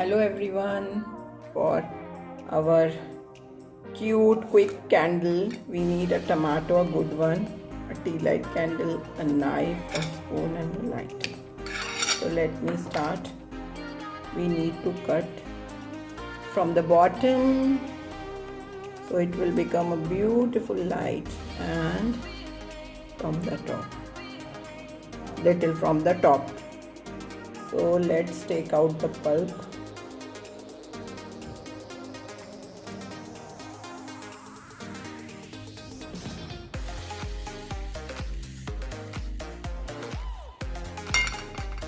Hello everyone. For our cute quick candle we need a tomato, a good one, a tea light candle, a knife, a spoon and a lighter. So let me start. We need to cut from the bottom so it will become a beautiful light, and from the top, little from the top. So let's take out the pulp.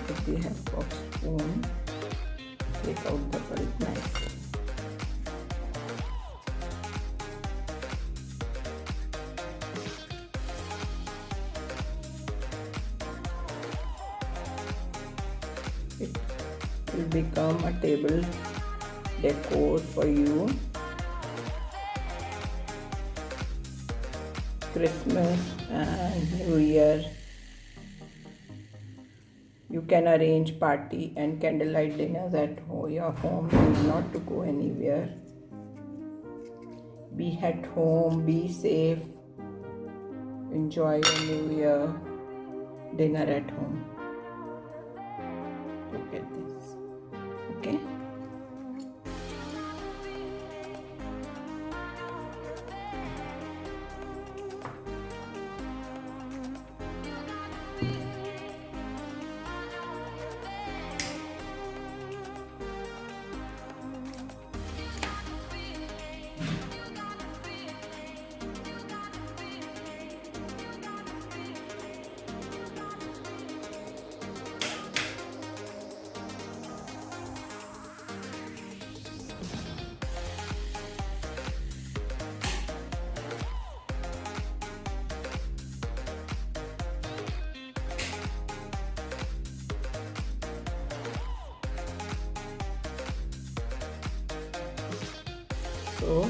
If we have a spoon, take out the pulp nicely. It will become a table decor for you. Christmas and New Year. You can arrange party and candlelight dinners at your home. You need not to go anywhere. Be at home, be safe. Enjoy your New Year dinner at home. Look at this. Okay? So